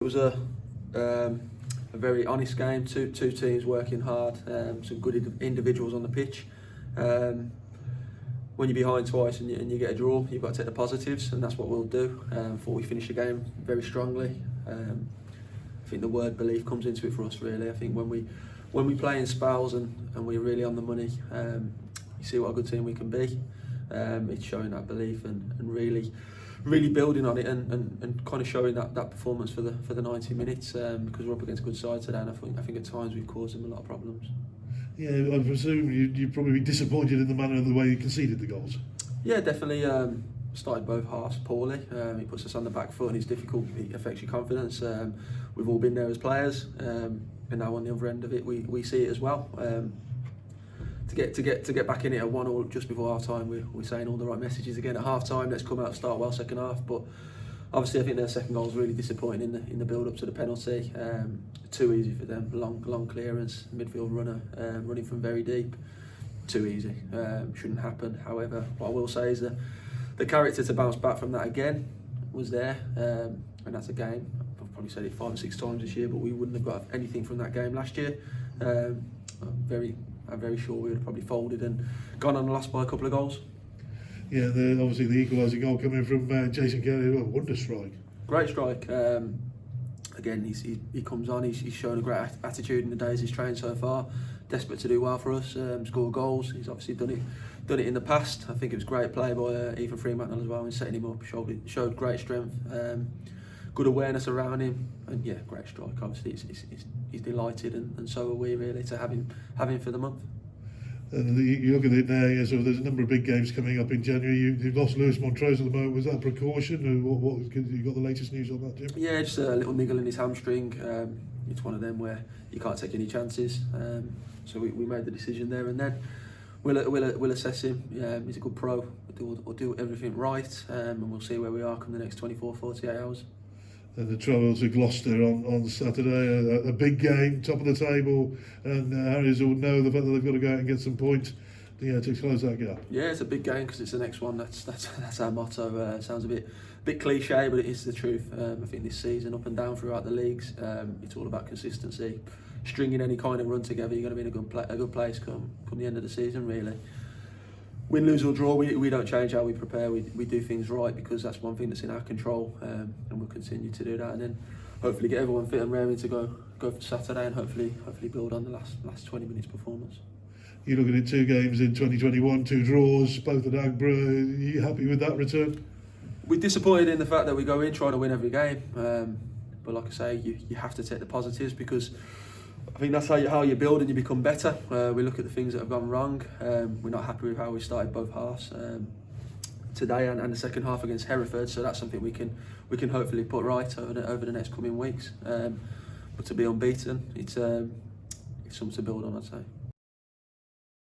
It was a very honest game. Two teams working hard. Some good individuals on the pitch. When you're behind twice and you get a draw, you've got to take the positives, and that's what we'll do. Thought we finished the game very strongly. I think the word belief comes into it for us, really. I think when we play in spells and we're really on the money, you see what a good team we can be. It's showing that belief and really building on it and kind of showing that performance for the 90 minutes, because we're up against a good side today, and I think at times we've caused them a lot of problems. Yeah, I presume you'd probably be disappointed in the manner of the way you conceded the goals. Yeah, definitely. Started both halves poorly. He puts us on the back foot and it's difficult. It affects your confidence. We've all been there as players, and now on the other end of it, we see it as well. To get back in it at 1-1 just before half time, we're saying all the right messages again at half time. Let's come out and start well second half. But obviously, I think their second goal was really disappointing in the build up to the penalty. Too easy for them. Long clearance, midfield runner running from very deep. Too easy. Shouldn't happen. However, what I will say is that the character to bounce back from that again was there, and that's a game. I've probably said it 5 or 6 times this year, but we wouldn't have got anything from that game last year. I'm very sure we would have probably folded and gone on and lost by a couple of goals. Yeah, obviously the equalising goal coming from Jason Kelly, a wonder strike. Great strike. Again, he comes on. He's shown a great attitude in the days he's trained so far. Desperate to do well for us, score goals. He's obviously done it in the past. I think it was great play by Ethan Fremantle as well in setting him up. Showed great strength, good awareness around him, and yeah, great strike. Obviously, he's delighted, and so are we really to have him for the month. And you look at it now, yeah, so there's a number of big games coming up in January. You've lost Lewis Montrose at the moment. Was that a precaution? Or what you got the latest news on that, Jim? Yeah, just a little niggle in his hamstring. It's one of them where you can't take any chances. So we made the decision there and then. We'll assess him. He's a good pro. We'll do everything right, and we'll see where we are come the next 24-48 hours. And the Troubles of Gloucester on Saturday, a big game, top of the table, and Harriers will know the fact that they've got to go out and get some points to close that gap. Yeah, it's a big game because it's the next one. That's our motto. Sounds a bit cliche, but it is the truth. I think this season, up and down throughout the leagues, it's all about consistency. Stringing any kind of run together, you're going to be in a good place come the end of the season, really. Win, lose or draw, we don't change how we prepare. We do things right because that's one thing that's in our control, and we'll continue to do that. And then hopefully get everyone fit and raring to go for Saturday, and hopefully build on the last 20 minutes performance. You're looking at 2 games in 2021, 2 draws, both at Aggborough. Are you happy with that return? We're disappointed in the fact that we go in trying to win every game, but like I say, you have to take the positives because I think that's how you build and you become better. We look at the things that have gone wrong. We're not happy with how we started both halves today and the second half against Hereford. So that's something we can hopefully put right over the next coming weeks. But to be unbeaten, it's something to build on, I'd say.